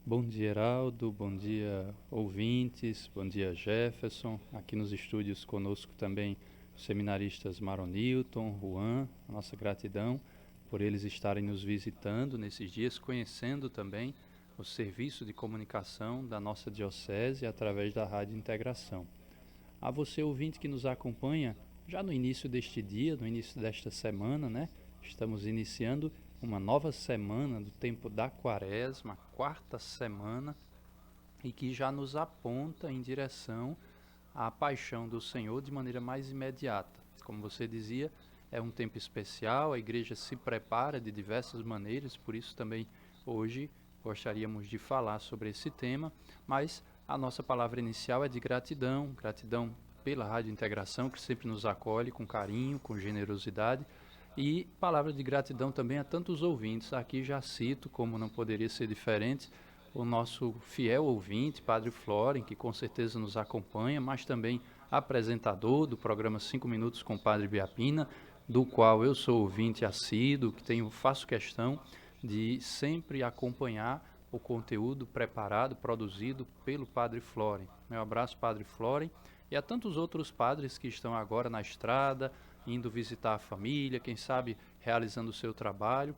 Bom dia, Heraldo. Bom dia, ouvintes. Bom dia, Jefferson. Aqui nos estúdios conosco também os seminaristas Maronilton, Juan. Nossa gratidão por eles estarem nos visitando nesses dias, conhecendo também o serviço de comunicação da nossa diocese através da Rádio Integração. A você, ouvinte, que nos acompanha já no início deste dia, no início desta semana, né? Estamos iniciando uma nova semana do tempo da Quaresma, a quarta semana, e que já nos aponta em direção à paixão do Senhor de maneira mais imediata. Como você dizia, é um tempo especial, a igreja se prepara de diversas maneiras, por isso também hoje gostaríamos de falar sobre esse tema, mas a nossa palavra inicial é de gratidão, gratidão pela Rádio Integração, que sempre nos acolhe com carinho, com generosidade, e palavra de gratidão também a tantos ouvintes. Aqui já cito, como não poderia ser diferente, o nosso fiel ouvinte, Padre Floren, que com certeza nos acompanha, mas também apresentador do programa 5 Minutos com Padre Biapina, do qual eu sou ouvinte assíduo, que faço questão de sempre acompanhar o conteúdo preparado, produzido pelo Padre Floren. Meu abraço, Padre Floren, e a tantos outros padres que estão agora na estrada, indo visitar a família, quem sabe realizando o seu trabalho.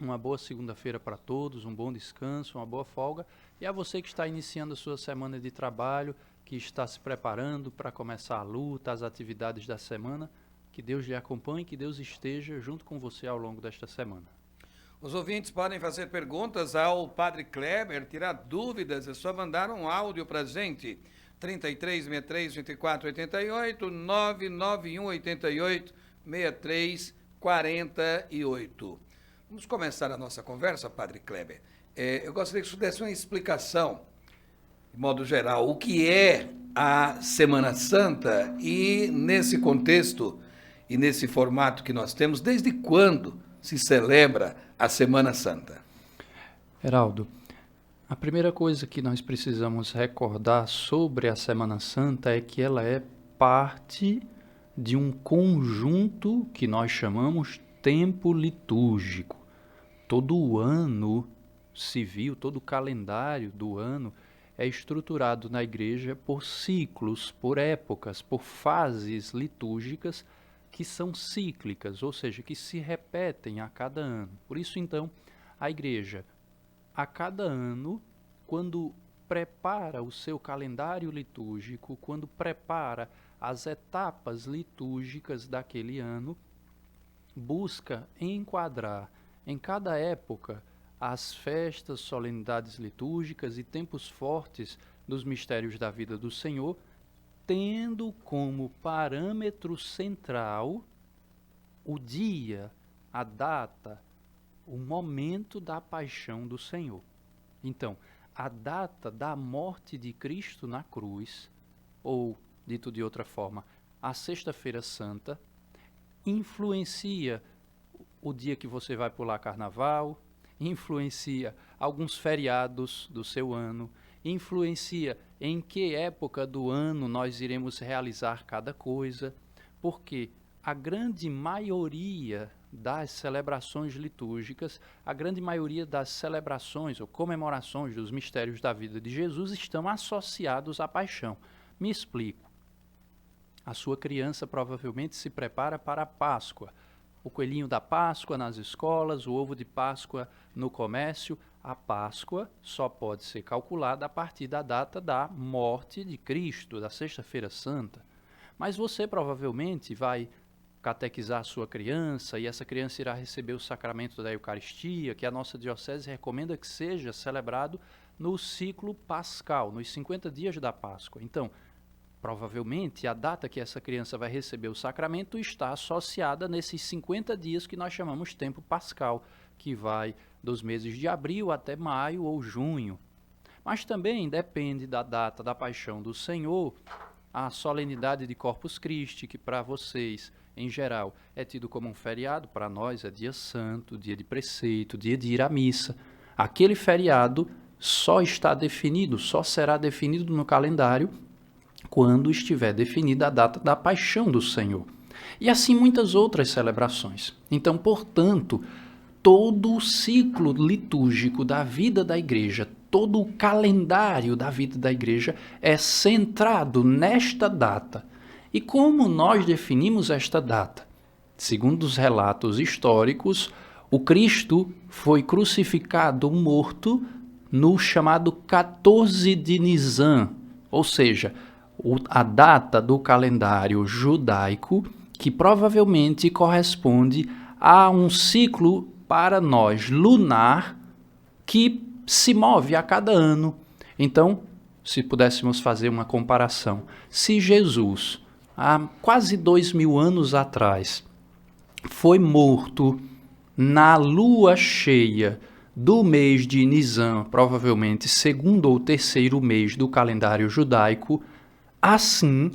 Uma boa segunda-feira para todos, um bom descanso, uma boa folga. E a você que está iniciando a sua semana de trabalho, que está se preparando para começar a luta, as atividades da semana, que Deus lhe acompanhe, que Deus esteja junto com você ao longo desta semana. Os ouvintes podem fazer perguntas ao Padre Kleber, tirar dúvidas, é só mandar um áudio para a gente. 33 63 24 88 991 88 63 48. Vamos começar a nossa conversa, Padre Kleber. Eu gostaria que o senhor desse uma explicação, de modo geral, o que é a Semana Santa e, nesse contexto e nesse formato que nós temos, desde quando se celebra a Semana Santa? Heraldo, a primeira coisa que nós precisamos recordar sobre a Semana Santa é que ela é parte de um conjunto que nós chamamos tempo litúrgico. Todo o ano civil, todo o calendário do ano é estruturado na igreja por ciclos, por épocas, por fases litúrgicas que são cíclicas, ou seja, que se repetem a cada ano. Por isso, então, a igreja, a cada ano, quando prepara o seu calendário litúrgico, quando prepara as etapas litúrgicas daquele ano, busca enquadrar em cada época as festas, solenidades litúrgicas e tempos fortes dos mistérios da vida do Senhor, tendo como parâmetro central o dia, a data, o momento da paixão do Senhor. Então, a data da morte de Cristo na cruz, ou, dito de outra forma, a Sexta-feira Santa, influencia o dia que você vai pular carnaval, influencia alguns feriados do seu ano, influencia em que época do ano nós iremos realizar cada coisa, porque a grande maioria das celebrações litúrgicas, a grande maioria das celebrações ou comemorações dos mistérios da vida de Jesus estão associados à paixão. Me explico. A sua criança provavelmente se prepara para a Páscoa. O coelhinho da Páscoa nas escolas, o ovo de Páscoa no comércio. A Páscoa só pode ser calculada a partir da data da morte de Cristo, da Sexta-feira Santa. Mas você provavelmente vai catequizar a sua criança e essa criança irá receber o sacramento da Eucaristia, que a nossa diocese recomenda que seja celebrado no ciclo pascal, nos 50 dias da Páscoa. Então, provavelmente, a data que essa criança vai receber o sacramento está associada nesses 50 dias que nós chamamos tempo pascal, que vai dos meses de abril até maio ou junho. Mas também depende da data da paixão do Senhor, a solenidade de Corpus Christi, que para vocês, em geral, é tido como um feriado, para nós é dia santo, dia de preceito, dia de ir à missa. Aquele feriado só está definido, só será definido no calendário quando estiver definida a data da paixão do Senhor. E assim muitas outras celebrações. Então, portanto, todo o ciclo litúrgico da vida da igreja, todo o calendário da vida da igreja é centrado nesta data. E como nós definimos esta data? Segundo os relatos históricos, o Cristo foi crucificado, morto, no chamado 14 de Nisan, ou seja, a data do calendário judaico, que provavelmente corresponde a um ciclo para nós lunar que se move a cada ano. Então, se pudéssemos fazer uma comparação, se Jesus, há quase 2000 anos atrás, foi morto na lua cheia do mês de Nisan, provavelmente segundo ou terceiro mês do calendário judaico, assim,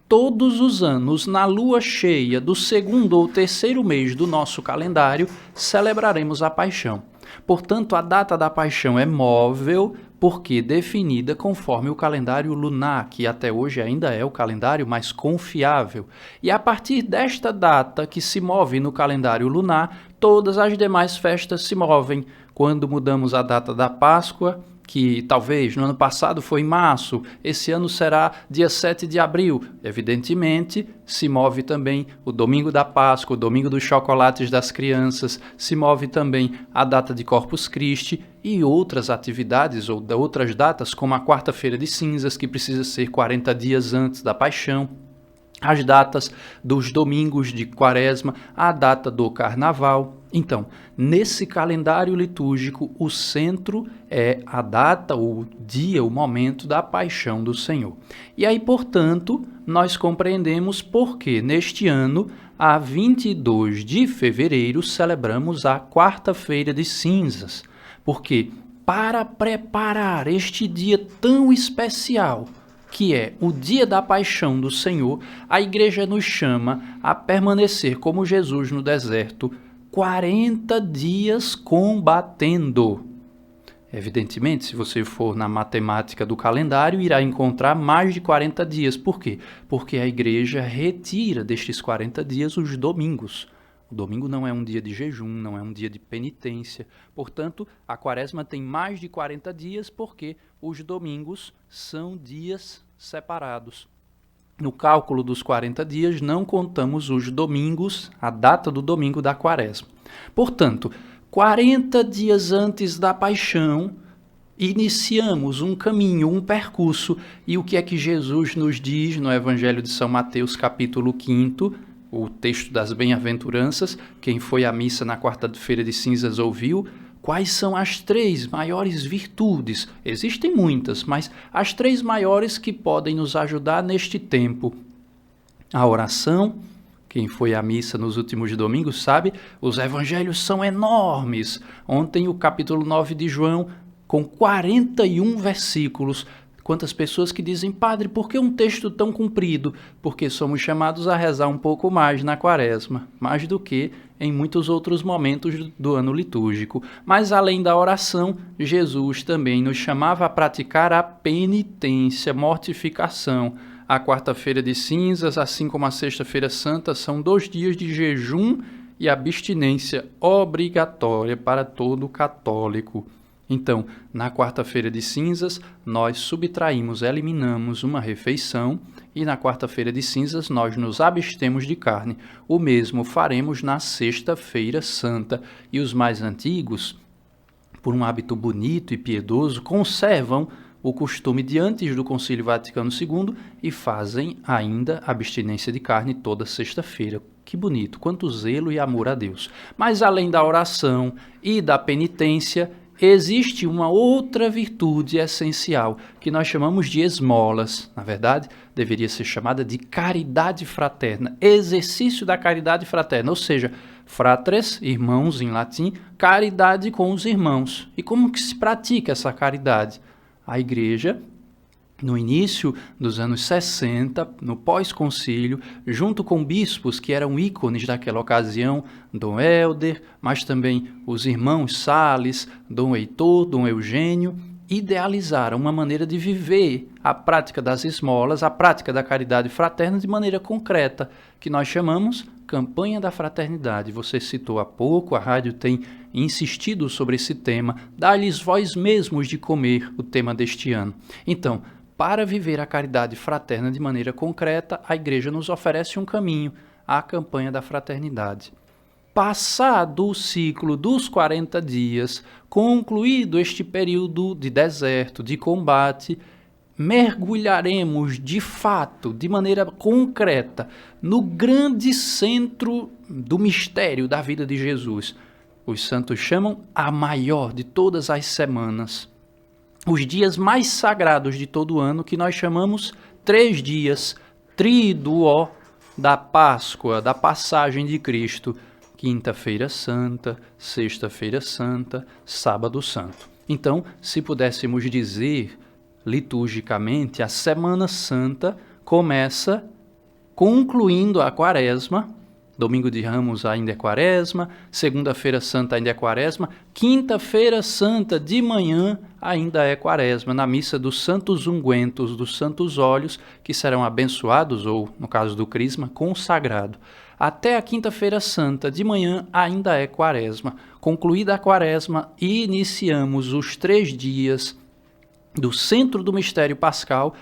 todos os anos, na lua cheia do segundo ou terceiro mês do nosso calendário, celebraremos a paixão. Portanto, a data da paixão é móvel, porque definida conforme o calendário lunar, que até hoje ainda é o calendário mais confiável. E a partir desta data que se move no calendário lunar, todas as demais festas se movem. Quando mudamos a data da Páscoa, que talvez no ano passado foi em março, esse ano será dia 7 de abril. Evidentemente, se move também o domingo da Páscoa, o domingo dos chocolates das crianças, se move também a data de Corpus Christi e outras atividades ou outras datas, como a quarta-feira de cinzas, que precisa ser 40 dias antes da paixão, as datas dos domingos de quaresma, a data do carnaval. Então, nesse calendário litúrgico, o centro é a data, o dia, o momento da paixão do Senhor. E aí, portanto, nós compreendemos por que neste ano, a 22 de fevereiro, celebramos a quarta-feira de cinzas. Porque para preparar este dia tão especial, que é o dia da paixão do Senhor, a igreja nos chama a permanecer como Jesus no deserto, 40 dias combatendo. Evidentemente, se você for na matemática do calendário, irá encontrar mais de 40 dias. Por quê? Porque a igreja retira destes 40 dias os domingos. O domingo não é um dia de jejum, não é um dia de penitência. Portanto, a quaresma tem mais de 40 dias porque os domingos são dias separados. No cálculo dos 40 dias, não contamos os domingos, a data do domingo da quaresma. Portanto, 40 dias antes da paixão, iniciamos um caminho, um percurso. E o que é que Jesus nos diz no Evangelho de São Mateus, capítulo 5º, o texto das bem-aventuranças? Quem foi à missa na quarta-feira de cinzas ouviu. Quais são as 3 maiores virtudes? Existem muitas, mas as 3 maiores que podem nos ajudar neste tempo. A oração. Quem foi à missa nos últimos domingos sabe, os evangelhos são enormes. Ontem o capítulo 9 de João, com 41 versículos. Quantas pessoas que dizem, padre, por que um texto tão comprido? Porque somos chamados a rezar um pouco mais na quaresma, mais do que em muitos outros momentos do ano litúrgico. Mas além da oração, Jesus também nos chamava a praticar a penitência, mortificação. A quarta-feira de cinzas, assim como a sexta-feira santa, são 2 dias de jejum e abstinência obrigatória para todo católico. Então, na quarta-feira de cinzas, nós subtraímos, eliminamos uma refeição e na quarta-feira de cinzas nós nos abstemos de carne. O mesmo faremos na sexta-feira santa. E os mais antigos, por um hábito bonito e piedoso, conservam o costume de antes do Concílio Vaticano II e fazem ainda abstinência de carne toda sexta-feira. Que bonito, quanto zelo e amor a Deus. Mas além da oração e da penitência, existe uma outra virtude essencial, que nós chamamos de esmolas. Na verdade, deveria ser chamada de caridade fraterna, exercício da caridade fraterna, ou seja, fratres, irmãos em latim, caridade com os irmãos. E como que se pratica essa caridade? A igreja, no início dos anos 60, no pós-concílio, junto com bispos que eram ícones daquela ocasião, Dom Helder, mas também os irmãos Sales, Dom Heitor, Dom Eugênio, idealizaram uma maneira de viver a prática das esmolas, a prática da caridade fraterna de maneira concreta, que nós chamamos campanha da fraternidade. Você citou há pouco, a rádio tem insistido sobre esse tema. Dá-lhes vós mesmos de comer, o tema deste ano. Então, para viver a caridade fraterna de maneira concreta, a Igreja nos oferece um caminho, a campanha da fraternidade. Passado o ciclo dos 40 dias, concluído este período de deserto, de combate, mergulharemos de fato, de maneira concreta, no grande centro do mistério da vida de Jesus. Os santos chamam a maior de todas as semanas. Os dias mais sagrados de todo o ano, que nós chamamos 3 dias, Tríduo da Páscoa, da passagem de Cristo. Quinta-feira Santa, Sexta-feira Santa, Sábado Santo. Então, se pudéssemos dizer liturgicamente, a Semana Santa começa concluindo a Quaresma. Domingo de Ramos ainda é Quaresma, Segunda-feira Santa ainda é Quaresma, Quinta-feira Santa de manhã ainda é Quaresma, na missa dos santos ungüentos, dos santos óleos, que serão abençoados, ou, no caso do Crisma, consagrado. Até a Quinta-feira Santa de manhã ainda é Quaresma. Concluída a Quaresma, iniciamos os 3 dias do centro do mistério pascal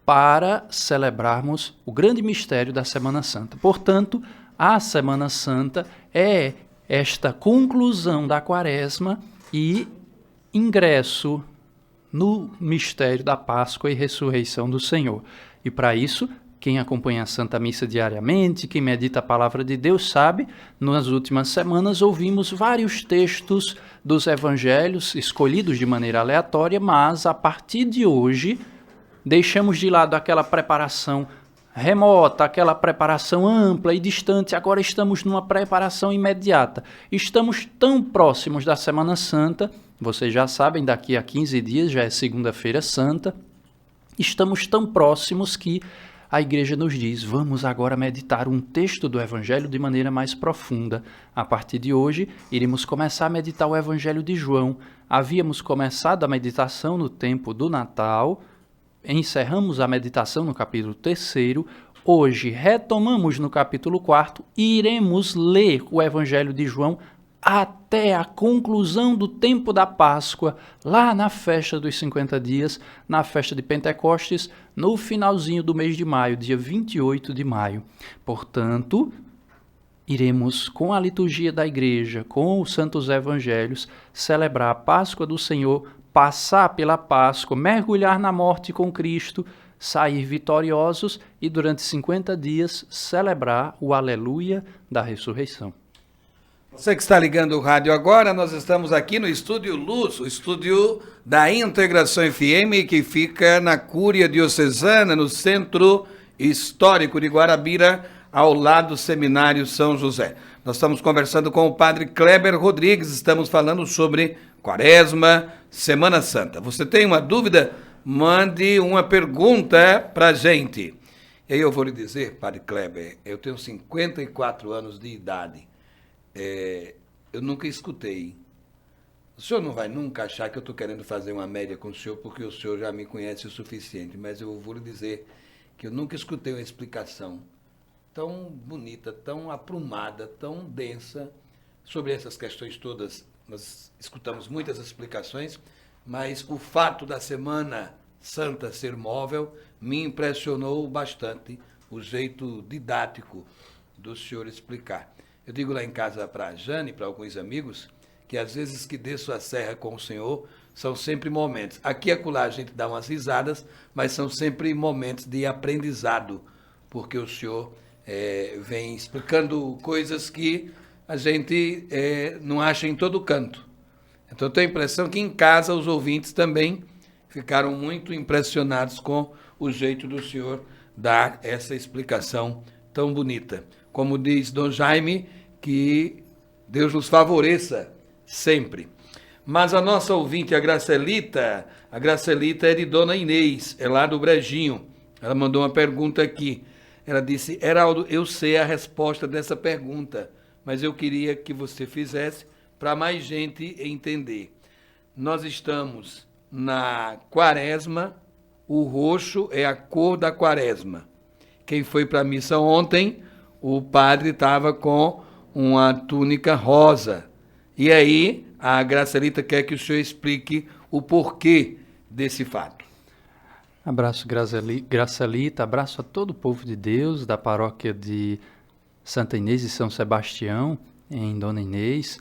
para celebrarmos o grande mistério da Semana Santa. Portanto, a Semana Santa é esta conclusão da Quaresma e ingresso no mistério da Páscoa e ressurreição do Senhor. E para isso, quem acompanha a Santa Missa diariamente, quem medita a Palavra de Deus sabe, nas últimas semanas ouvimos vários textos dos Evangelhos, escolhidos de maneira aleatória, mas a partir de hoje deixamos de lado aquela preparação remota, aquela preparação ampla e distante, agora estamos numa preparação imediata. Estamos tão próximos da Semana Santa, vocês já sabem, daqui a 15 dias já é Segunda-feira Santa, estamos tão próximos que a Igreja nos diz, vamos agora meditar um texto do Evangelho de maneira mais profunda. A partir de hoje, iremos começar a meditar o Evangelho de João. Havíamos começado a meditação no tempo do Natal, encerramos a meditação no capítulo 3º, hoje retomamos no capítulo 4º e iremos ler o Evangelho de João até a conclusão do tempo da Páscoa, lá na festa dos 50 dias, na festa de Pentecostes, no finalzinho do mês de maio, dia 28 de maio. Portanto, iremos, com a liturgia da Igreja, com os santos evangelhos, celebrar a Páscoa do Senhor, passar pela Páscoa, mergulhar na morte com Cristo, sair vitoriosos e durante 50 dias celebrar o Aleluia da ressurreição. Você que está ligando o rádio agora, nós estamos aqui no Estúdio Luz, o estúdio da Integração FM, que fica na Cúria Diocesana, no Centro Histórico de Guarabira, ao lado do Seminário São José. Nós estamos conversando com o Padre Kleber Rodrigues, estamos falando sobre Quaresma, Semana Santa. Você tem uma dúvida? Mande uma pergunta para a gente. E aí eu vou lhe dizer, Padre Kleber, eu tenho 54 anos de idade. Eu nunca escutei. O senhor não vai nunca achar que eu estou querendo fazer uma média com o senhor, porque o senhor já me conhece o suficiente, mas eu vou lhe dizer que eu nunca escutei uma explicação tão bonita, tão aprumada, tão densa sobre essas questões todas. Nós escutamos muitas explicações, mas o fato da Semana Santa ser móvel me impressionou bastante, o jeito didático do senhor explicar. Eu digo lá em casa para a Jane, para alguns amigos, que às vezes que desço a serra com o Senhor, são sempre momentos. Aqui e acolá a gente dá umas risadas, mas são sempre momentos de aprendizado, porque o Senhor vem explicando coisas que a gente não acha em todo canto. Então eu tenho a impressão que em casa os ouvintes também ficaram muito impressionados com o jeito do Senhor dar essa explicação tão bonita. Como diz Dom Jaime, que Deus nos favoreça sempre. Mas a nossa ouvinte, a Gracelita é de Dona Inês, é lá do Brejinho. Ela mandou uma pergunta aqui. Ela disse, Heraldo, eu sei a resposta dessa pergunta, mas eu queria que você fizesse para mais gente entender. Nós estamos na Quaresma, o roxo é a cor da Quaresma. Quem foi para a missa ontem, o padre estava com uma túnica rosa. E aí, a Gracelita quer que o senhor explique o porquê desse fato. Abraço, Gracelita, abraço a todo o povo de Deus, da paróquia de Santa Inês e São Sebastião, em Dona Inês,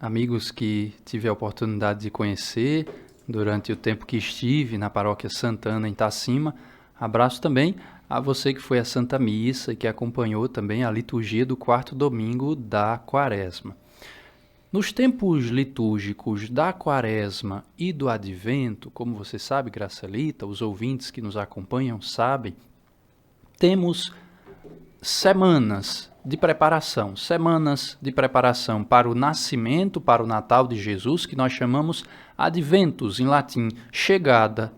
amigos que tive a oportunidade de conhecer durante o tempo que estive na paróquia Santana, em Itacima. Abraço também a você que foi à Santa Missa e que acompanhou também a liturgia do 4º domingo da Quaresma. Nos tempos litúrgicos da Quaresma e do Advento, como você sabe, Gracelita, os ouvintes que nos acompanham sabem, temos semanas de preparação para o nascimento, para o Natal de Jesus, que nós chamamos Adventus, em latim, chegada,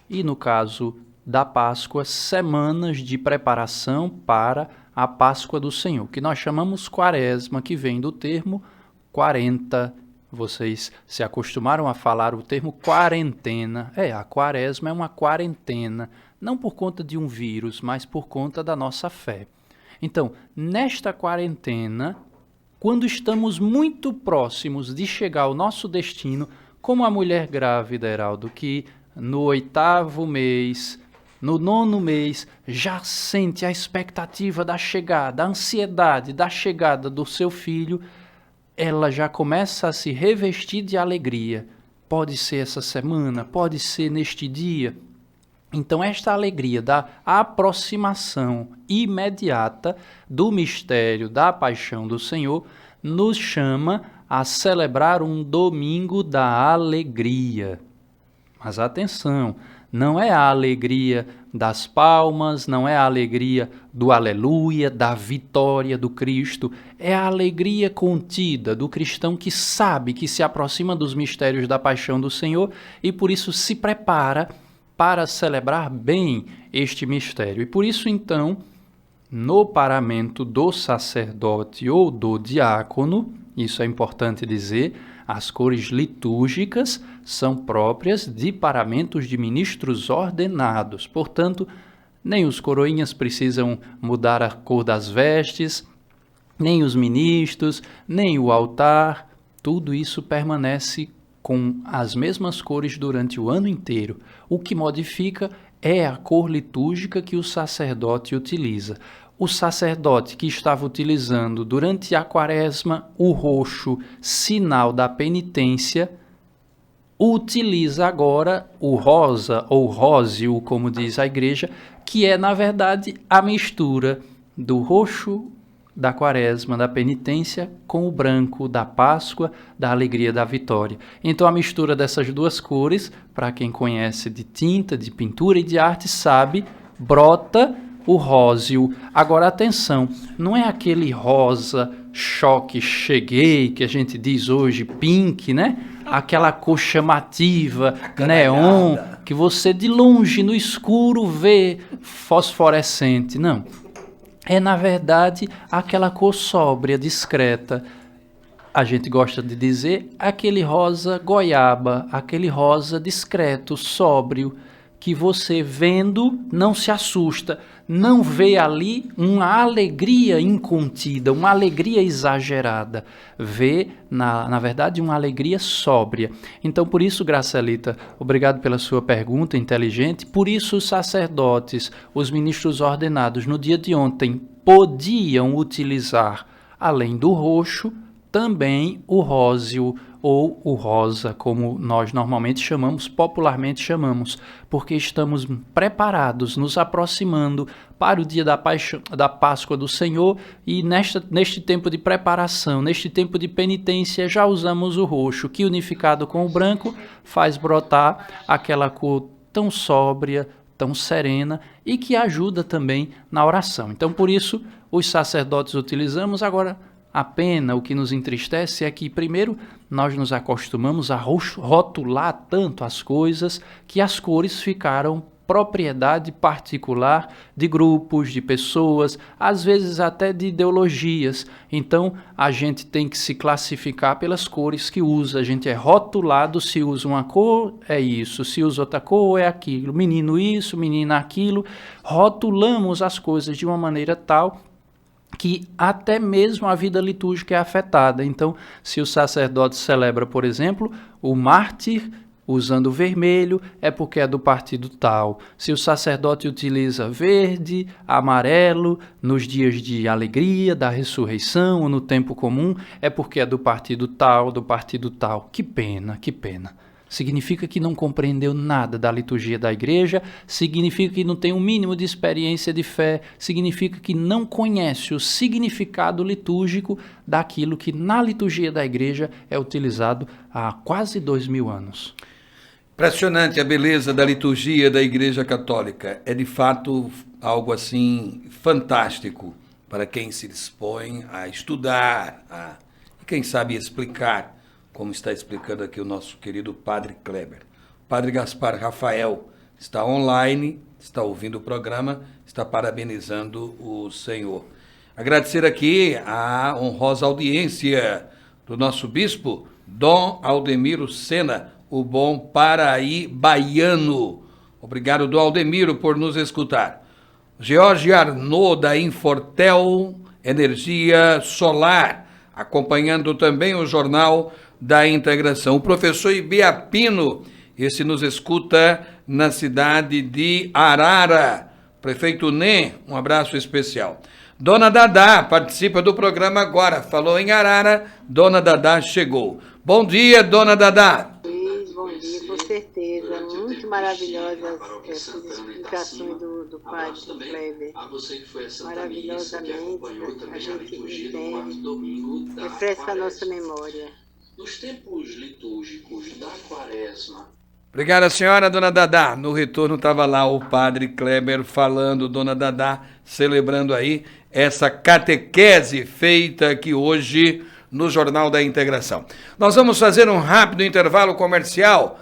e no caso da Páscoa, semanas de preparação para a Páscoa do Senhor, que nós chamamos Quaresma, que vem do termo 40. Vocês se acostumaram a falar o termo quarentena. A Quaresma é uma quarentena, não por conta de um vírus, mas por conta da nossa fé. Então, nesta quarentena, quando estamos muito próximos de chegar ao nosso destino, como a mulher grávida, Heraldo, que no 8º mês, no 9º mês, já sente a expectativa da chegada, a ansiedade da chegada do seu filho, ela já começa a se revestir de alegria. Pode ser essa semana, pode ser neste dia. Então, esta alegria da aproximação imediata do mistério da paixão do Senhor nos chama a celebrar um domingo da alegria. Mas atenção, não é a alegria das palmas, não é a alegria do aleluia, da vitória do Cristo, é a alegria contida do cristão que sabe que se aproxima dos mistérios da paixão do Senhor e por isso se prepara para celebrar bem este mistério. E por isso, então, no paramento do sacerdote ou do diácono, isso é importante dizer, as cores litúrgicas são próprias de paramentos de ministros ordenados. Portanto, nem os coroinhas precisam mudar a cor das vestes, nem os ministros, nem o altar. Tudo isso permanece com as mesmas cores durante o ano inteiro. O que modifica é a cor litúrgica que o sacerdote utiliza. O sacerdote que estava utilizando durante a Quaresma o roxo, sinal da penitência, utiliza agora o rosa ou róseo, como diz a igreja, que é, na verdade, a mistura do roxo da Quaresma, da penitência, com o branco da Páscoa, da alegria da vitória. Então, a mistura dessas duas cores, para quem conhece de tinta, de pintura e de arte, sabe, brota o róseo. Agora, atenção, não é aquele rosa choque, cheguei, que a gente diz hoje, pink, né? Aquela cor chamativa, neon, que você de longe, no escuro, vê fosforescente. Não. É, na verdade, aquela cor sóbria, discreta. A gente gosta de dizer aquele rosa goiaba, aquele rosa discreto, sóbrio, que você vendo não se assusta, não vê ali uma alegria incontida, uma alegria exagerada, vê, na verdade, uma alegria sóbria. Então, por isso, Gracelita, obrigado pela sua pergunta inteligente, por isso os sacerdotes, os ministros ordenados no dia de ontem podiam utilizar, além do roxo, também o róseo ou o rosa, como nós normalmente chamamos, popularmente chamamos, porque estamos preparados, nos aproximando para o dia da Páscoa do Senhor e neste tempo de preparação, neste tempo de penitência, já usamos o roxo, que unificado com o branco faz brotar aquela cor tão sóbria, tão serena e que ajuda também na oração. Então, por isso, os sacerdotes utilizamos. Agora, a pena, o que nos entristece é que, primeiro, nós nos acostumamos a rotular tanto as coisas que as cores ficaram propriedade particular de grupos, de pessoas, às vezes até de ideologias. Então, a gente tem que se classificar pelas cores que usa. A gente é rotulado, se usa uma cor, é isso, se usa outra cor, é aquilo. Menino isso, menina aquilo. Rotulamos as coisas de uma maneira tal que até mesmo a vida litúrgica é afetada. Então, se o sacerdote celebra, por exemplo, o mártir usando vermelho, é porque é do partido tal. Se o sacerdote utiliza verde, amarelo, nos dias de alegria, da ressurreição, ou no tempo comum, é porque é do partido tal, do partido tal. Que pena, que pena. Significa que não compreendeu nada da liturgia da igreja, significa que não tem um mínimo de experiência de fé, significa que não conhece o significado litúrgico daquilo que na liturgia da igreja é utilizado há quase 2000 anos. Impressionante a beleza da liturgia da Igreja Católica. É de fato algo assim fantástico para quem se dispõe a estudar, e quem sabe explicar, como está explicando aqui o nosso querido Padre Kleber. O Padre Gaspar Rafael está online, está ouvindo o programa, está parabenizando o Senhor. Agradecer aqui a honrosa audiência do nosso bispo, Dom Aldemiro Sena, o bom paraibaiano. Obrigado, Dom Aldemiro, por nos escutar. George Arnaud, da Infortel Energia Solar, acompanhando também o Jornal da Integração. O professor Ibiapino, esse nos escuta na cidade de Arara. Prefeito Nê, um abraço especial. Dona Dadá participa do programa agora. Falou em Arara, Dona Dadá chegou. Bom dia, Dona Dadá. Bom dia, com certeza. Muito maravilhosas essas explicações do Padre Kleber. Maravilhosamente, a gente entende, refresca a nossa memória. Nos tempos litúrgicos da Quaresma. Obrigada, senhora, Dona Dadá. No retorno estava lá o Padre Kleber falando, Dona Dadá, celebrando aí essa catequese feita aqui hoje no Jornal da Integração. Nós vamos fazer um rápido intervalo comercial,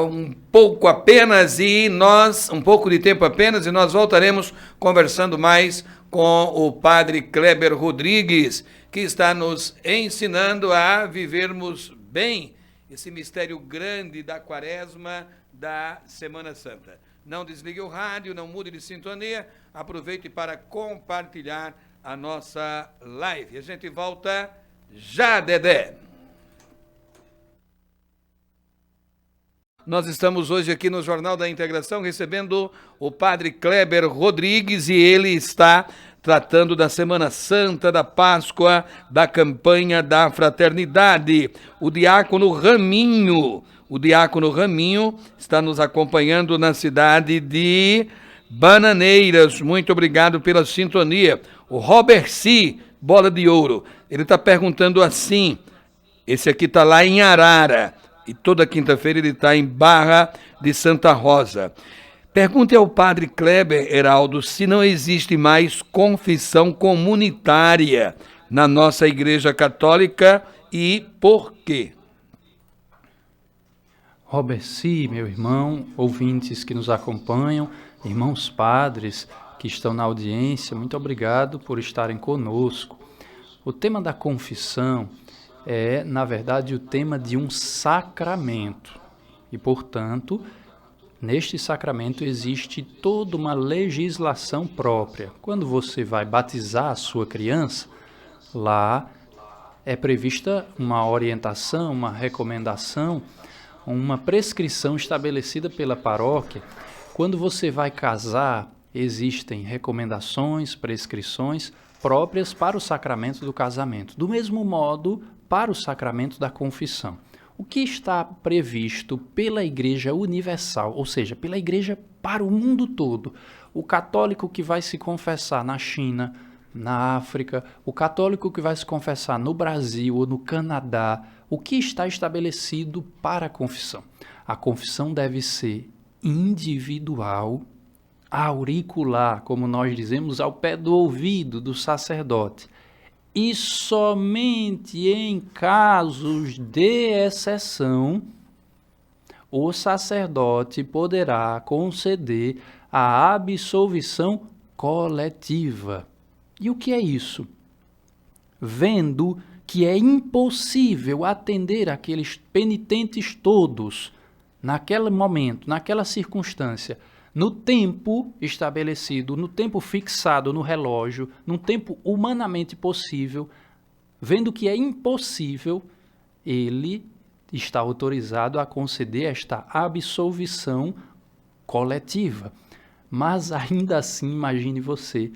um pouco de tempo apenas, e nós voltaremos conversando mais com o Padre Kleber Rodrigues, que está nos ensinando a vivermos bem esse mistério grande da Quaresma, da Semana Santa. Não desligue o rádio, não mude de sintonia, aproveite para compartilhar a nossa live. A gente volta já, Dedé. Nós estamos hoje aqui no Jornal da Integração recebendo o Padre Kleber Rodrigues, e ele está tratando da Semana Santa, da Páscoa, da campanha da fraternidade. O diácono Raminho está nos acompanhando na cidade de Bananeiras. Muito obrigado pela sintonia. O Robert C., Bola de Ouro, ele está perguntando assim, esse aqui está lá em Arara, e toda quinta-feira ele está em Barra de Santa Rosa. Pergunte ao Padre Kleber, Heraldo, se não existe mais confissão comunitária na nossa Igreja Católica e por quê? Robert C., meu irmão, ouvintes que nos acompanham, irmãos padres que estão na audiência, muito obrigado por estarem conosco. O tema da confissão é, na verdade, o tema de um sacramento e, portanto, neste sacramento existe toda uma legislação própria. Quando você vai batizar a sua criança, lá é prevista uma orientação, uma recomendação, uma prescrição estabelecida pela paróquia. Quando você vai casar, existem recomendações, prescrições próprias para o sacramento do casamento. Do mesmo modo, para o sacramento da confissão. O que está previsto pela Igreja Universal, ou seja, pela Igreja para o mundo todo. O católico que vai se confessar na China, na África, o católico que vai se confessar no Brasil ou no Canadá, o que está estabelecido para a confissão? A confissão deve ser individual, auricular, como nós dizemos, ao pé do ouvido do sacerdote. E somente em casos de exceção, o sacerdote poderá conceder a absolvição coletiva. E o que é isso? Vendo que é impossível atender aqueles penitentes todos, naquele momento, naquela circunstância, no tempo estabelecido, no tempo fixado no relógio, num tempo humanamente possível, vendo que é impossível, ele está autorizado a conceder esta absolvição coletiva. Mas ainda assim, imagine você,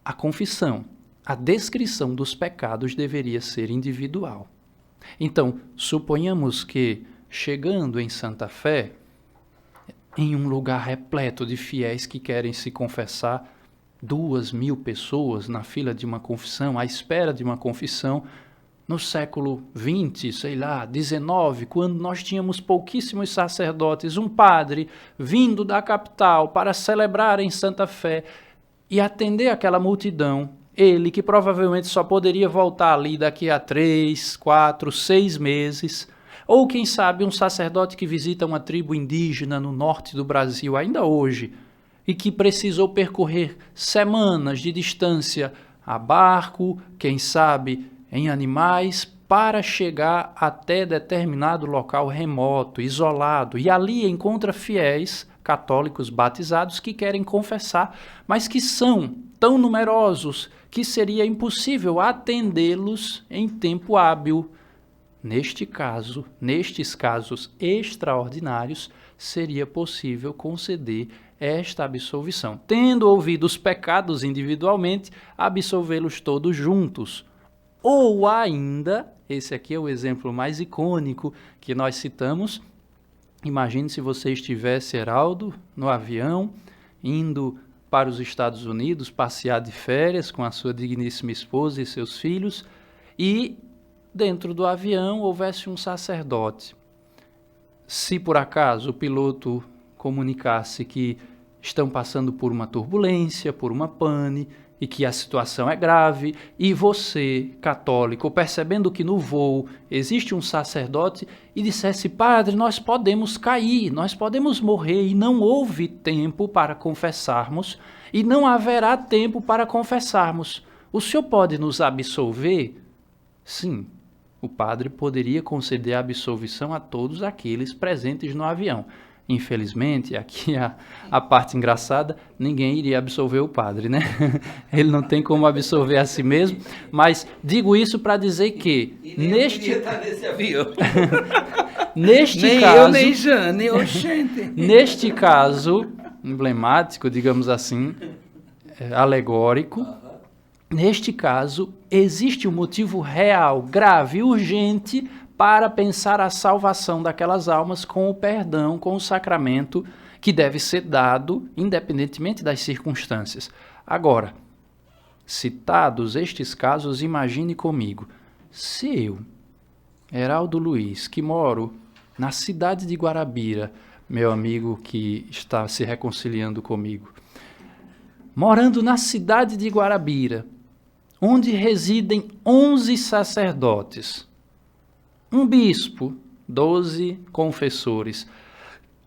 a confissão, a descrição dos pecados deveria ser individual. Então, suponhamos que, chegando em Santa Fé, em um lugar repleto de fiéis que querem se confessar, 2.000 pessoas na fila de uma confissão, à espera de uma confissão, no século XX, sei lá, XIX, quando nós tínhamos pouquíssimos sacerdotes, um padre vindo da capital para celebrar em Santa Fé e atender aquela multidão, ele que provavelmente só poderia voltar ali daqui a 3, 4, 6 meses, ou quem sabe um sacerdote que visita uma tribo indígena no norte do Brasil ainda hoje, e que precisou percorrer semanas de distância a barco, quem sabe em animais, para chegar até determinado local remoto, isolado, e ali encontra fiéis católicos batizados que querem confessar, mas que são tão numerosos que seria impossível atendê-los em tempo hábil. Nestes casos extraordinários, seria possível conceder esta absolvição. Tendo ouvido os pecados individualmente, absolvê-los todos juntos. Ou ainda, esse aqui é o exemplo mais icônico que nós citamos, imagine se você estivesse, Heraldo, no avião, indo para os Estados Unidos, passear de férias com a sua digníssima esposa e seus filhos, e dentro do avião houvesse um sacerdote. Se por acaso o piloto comunicasse que estão passando por uma turbulência, por uma pane, e que a situação é grave, e você, católico, percebendo que no voo existe um sacerdote, e dissesse: padre, nós podemos cair, nós podemos morrer, e não houve tempo para confessarmos, e não haverá tempo para confessarmos. O senhor pode nos absolver? Sim, o padre poderia conceder a absolvição a todos aqueles presentes no avião. Infelizmente, aqui a parte engraçada, ninguém iria absolver o padre, né? Ele não tem como absolver a si mesmo, mas digo isso para dizer que neste avião. Neste nem caso, eu, nem Jane, oxente. Neste caso emblemático, digamos assim, alegórico, neste caso existe um motivo real, grave, urgente para pensar a salvação daquelas almas com o perdão, com o sacramento que deve ser dado, independentemente das circunstâncias. Agora, citados estes casos, imagine comigo, se eu, Heraldo Luiz, que moro na cidade de Guarabira, meu amigo que está se reconciliando comigo, morando na cidade de Guarabira, onde residem 11 sacerdotes, um bispo, 12 confessores,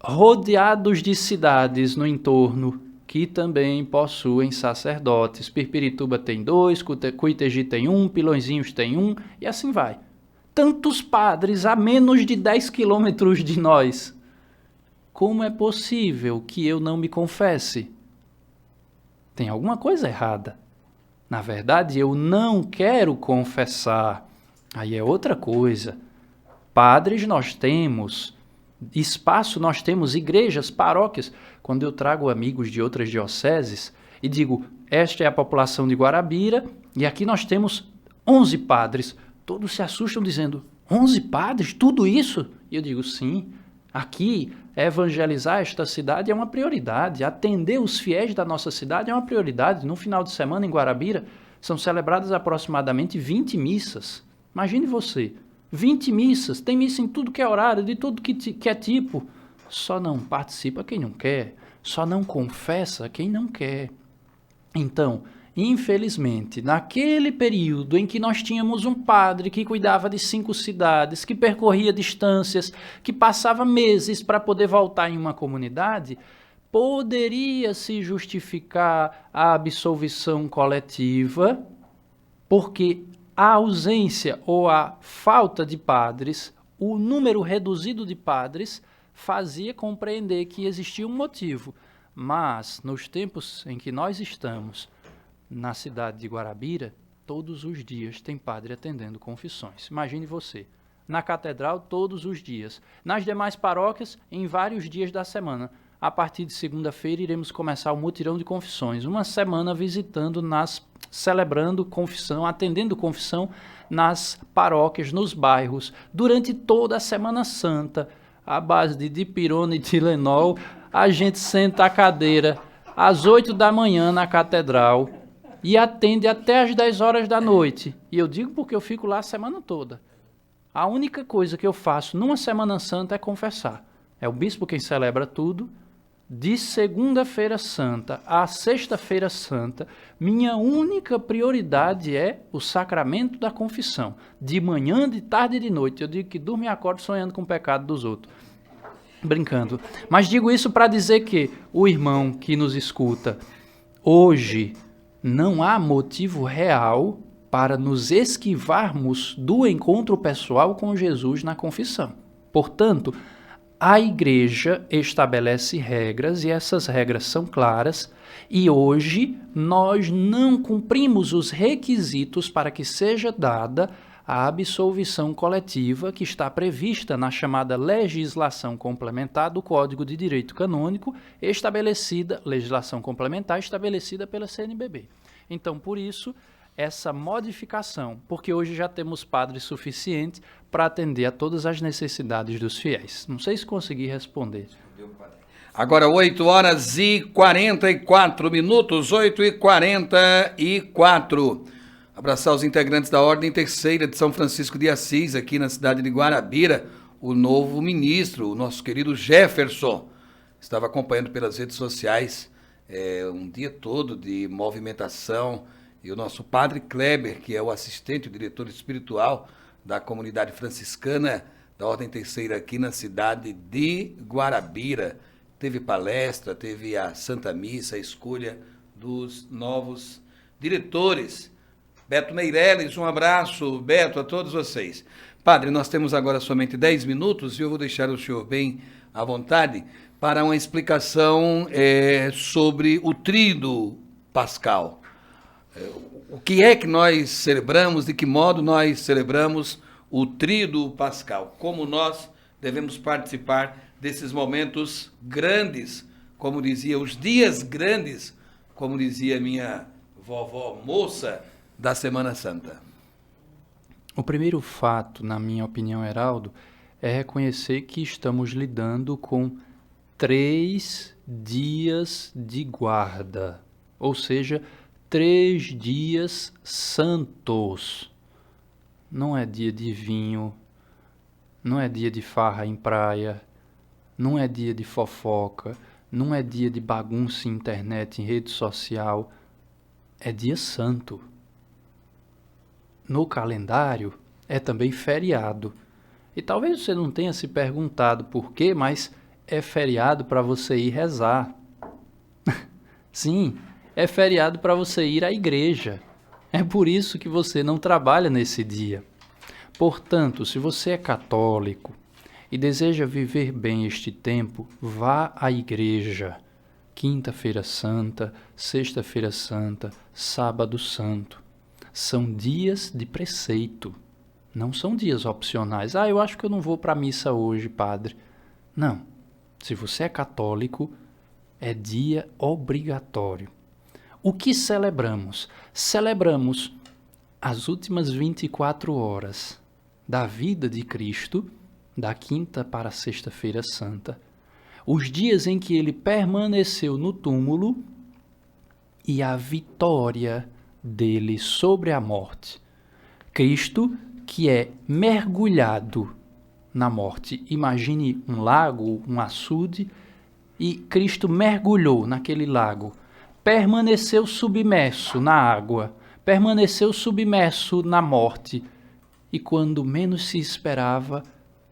rodeados de cidades no entorno que também possuem sacerdotes. Pirpirituba tem 2, Cuitegi tem 1, Pilõezinhos tem 1 e assim vai. Tantos padres a menos de 10 quilômetros de nós. Como é possível que eu não me confesse? Tem alguma coisa errada. Na verdade, eu não quero confessar. Aí é outra coisa. Padres nós temos, espaço nós temos, igrejas, paróquias. Quando eu trago amigos de outras dioceses e digo, esta é a população de Guarabira e aqui nós temos 11 padres, todos se assustam dizendo, 11 padres? Tudo isso? E eu digo, sim, aqui evangelizar esta cidade é uma prioridade, atender os fiéis da nossa cidade é uma prioridade. No final de semana em Guarabira são celebradas aproximadamente 20 missas. Imagine você, 20 missas, tem missa em tudo que é horário, de tudo que é tipo. Só não participa quem não quer, só não confessa quem não quer. Então, infelizmente, naquele período em que nós tínhamos um padre que cuidava de 5 cidades, que percorria distâncias, que passava meses para poder voltar em uma comunidade, poderia se justificar a absolvição coletiva, porque a ausência ou a falta de padres, o número reduzido de padres, fazia compreender que existia um motivo. Mas, nos tempos em que nós estamos, na cidade de Guarabira, todos os dias tem padre atendendo confissões. Imagine você, na catedral todos os dias, nas demais paróquias em vários dias da semana. A partir de segunda-feira iremos começar o mutirão de confissões, uma semana visitando, celebrando confissão, atendendo confissão nas paróquias, nos bairros, durante toda a Semana Santa, à base de dipirona e Tilenol. A gente senta a cadeira às 8 da manhã na catedral e atende até às 10 horas da noite. E eu digo porque eu fico lá a semana toda. A única coisa que eu faço numa Semana Santa é confessar. É o bispo quem celebra tudo. De segunda-feira santa a sexta-feira santa, minha única prioridade é o sacramento da confissão. De manhã, de tarde e de noite. Eu digo que durmo e acordo sonhando com o pecado dos outros. Brincando. Mas digo isso para dizer que o irmão que nos escuta, hoje não há motivo real para nos esquivarmos do encontro pessoal com Jesus na confissão. Portanto, a Igreja estabelece regras e essas regras são claras e hoje nós não cumprimos os requisitos para que seja dada a absolvição coletiva que está prevista na chamada legislação complementar do Código de Direito Canônico, legislação complementar estabelecida pela CNBB. Então, por isso, essa modificação, porque hoje já temos padres suficientes para atender a todas as necessidades dos fiéis. Não sei se consegui responder. Agora 8h44, 8h44. Abraçar os integrantes da Ordem Terceira de São Francisco de Assis, aqui na cidade de Guarabira, o novo ministro, o nosso querido Jefferson, estava acompanhando pelas redes sociais um dia todo de movimentação, e o nosso padre Kleber, que é o assistente, o diretor espiritual da comunidade franciscana da Ordem Terceira aqui na cidade de Guarabira. Teve palestra, teve a Santa Missa, a escolha dos novos diretores. Beto Meirelles, um abraço, Beto, a todos vocês. Padre, nós temos agora somente 10 minutos e eu vou deixar o senhor bem à vontade para uma explicação sobre o Tríduo Pascal. O que é que nós celebramos, de que modo nós celebramos o Tríduo Pascal? Como nós devemos participar desses momentos grandes, como dizia, os dias grandes, como dizia minha vovó moça, da Semana Santa. O primeiro fato, na minha opinião, Heraldo, é reconhecer que estamos lidando com 3 dias de guarda, ou seja, 3 dias santos. Não é dia de vinho, não é dia de farra em praia, não é dia de fofoca, não é dia de bagunça em internet, em rede social, é dia santo. No calendário é também feriado. E talvez você não tenha se perguntado por quê, mas é feriado para você ir rezar. Sim, é feriado para você ir à igreja. É por isso que você não trabalha nesse dia. Portanto, se você é católico e deseja viver bem este tempo, vá à igreja. Quinta-feira Santa, Sexta-feira Santa, Sábado Santo. São dias de preceito, não são dias opcionais. Eu acho que eu não vou para a missa hoje, padre. Não, se você é católico, é dia obrigatório. O que celebramos? Celebramos as últimas 24 horas da vida de Cristo, da quinta para a Sexta-feira Santa, os dias em que ele permaneceu no túmulo e a vitória dele sobre a morte. Cristo que é mergulhado na morte. Imagine um lago, um açude, e Cristo mergulhou naquele lago, permaneceu submerso na água, permaneceu submerso na morte, e quando menos se esperava,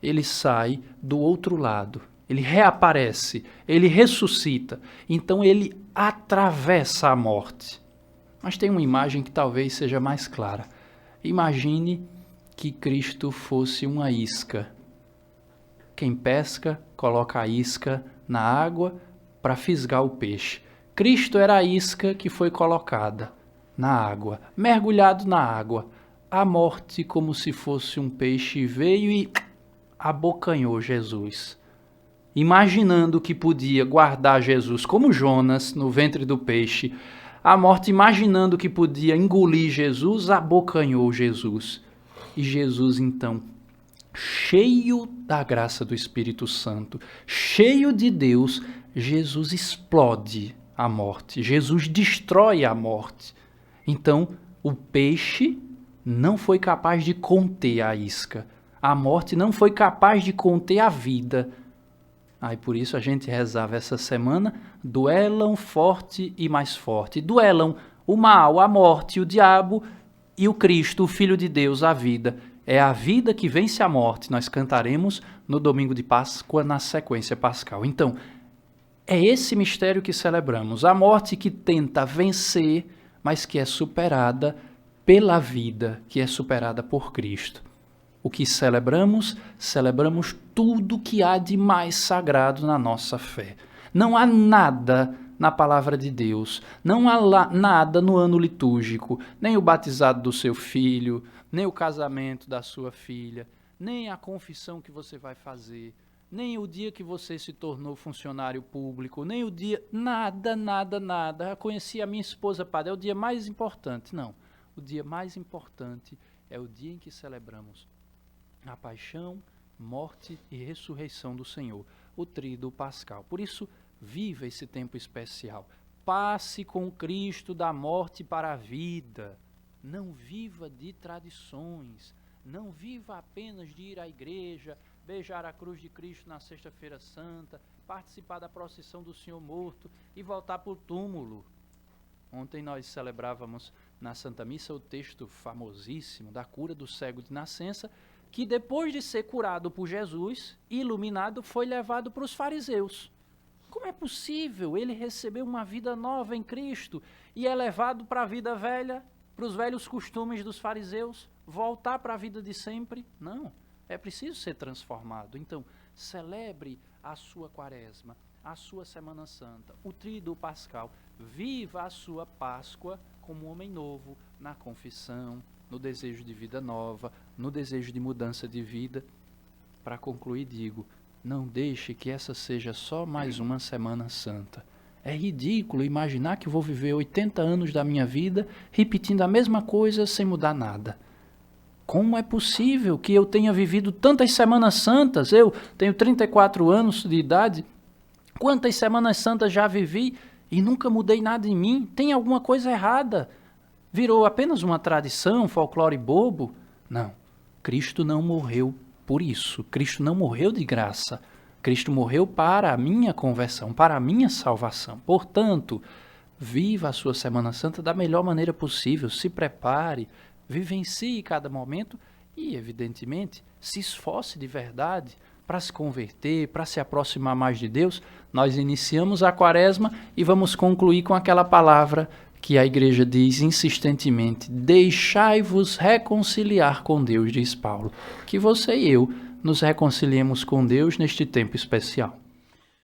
ele sai do outro lado, ele reaparece, ele ressuscita, então ele atravessa a morte. Mas tem uma imagem que talvez seja mais clara. Imagine que Cristo fosse uma isca Quem pesca, coloca a isca na água para fisgar o peixe. Cristo era a isca que foi colocada na água, mergulhado na água. A morte, como se fosse um peixe, veio e abocanhou Jesus. Imaginando que podia guardar Jesus como Jonas no ventre do peixe, a morte, imaginando que podia engolir Jesus, abocanhou Jesus. E Jesus, então, cheio da graça do Espírito Santo, cheio de Deus, Jesus explode a morte, Jesus destrói a morte. Então, o peixe não foi capaz de conter a isca, a morte não foi capaz de conter a vida. Aí por isso a gente rezava essa semana, duelam forte e mais forte. Duelam o mal, a morte, o diabo e o Cristo, o Filho de Deus, a vida. É a vida que vence a morte. Nós cantaremos no domingo de Páscoa, na sequência pascal. Então, é esse mistério que celebramos. A morte que tenta vencer, mas que é superada pela vida, que é superada por Cristo. O que celebramos? Celebramos tudo que há de mais sagrado na nossa fé. Não há nada na palavra de Deus, não há nada no ano litúrgico, nem o batizado do seu filho, nem o casamento da sua filha, nem a confissão que você vai fazer, nem o dia que você se tornou funcionário público, nem o dia... Nada, nada, nada. Eu conheci a minha esposa, padre, é o dia mais importante. Não, o dia mais importante é o dia em que celebramos a paixão, morte e ressurreição do Senhor, o tríduo pascal. Por isso, viva esse tempo especial. Passe com Cristo da morte para a vida. Não viva de tradições. Não viva apenas de ir à igreja, beijar a cruz de Cristo na Sexta-feira Santa, participar da procissão do Senhor morto e voltar para o túmulo. Ontem nós celebrávamos na Santa Missa o texto famosíssimo da cura do cego de nascença, que depois de ser curado por Jesus, iluminado, foi levado para os fariseus. Como é possível ele receber uma vida nova em Cristo e é levado para a vida velha, para os velhos costumes dos fariseus, voltar para a vida de sempre? Não, é preciso ser transformado. Então, celebre a sua quaresma, a sua Semana Santa, o tríduo pascal. Viva a sua Páscoa como um homem novo, na confissão, no desejo de vida nova, no desejo de mudança de vida. Para concluir, digo, não deixe que essa seja só mais uma Semana Santa. É ridículo imaginar que vou viver 80 anos da minha vida repetindo a mesma coisa sem mudar nada. Como é possível que eu tenha vivido tantas Semanas Santas? Eu tenho 34 anos de idade. Quantas Semanas Santas já vivi e nunca mudei nada em mim? Tem alguma coisa errada? Virou apenas uma tradição, folclore bobo? Não, Cristo não morreu por isso. Cristo não morreu de graça. Cristo morreu para a minha conversão, para a minha salvação. Portanto, viva a sua Semana Santa da melhor maneira possível. Se prepare, vivencie cada momento e, evidentemente, se esforce de verdade para se converter, para se aproximar mais de Deus. Nós iniciamos a quaresma e vamos concluir com aquela palavra que a igreja diz insistentemente: deixai-vos reconciliar com Deus, diz Paulo. Que você e eu nos reconciliemos com Deus neste tempo especial.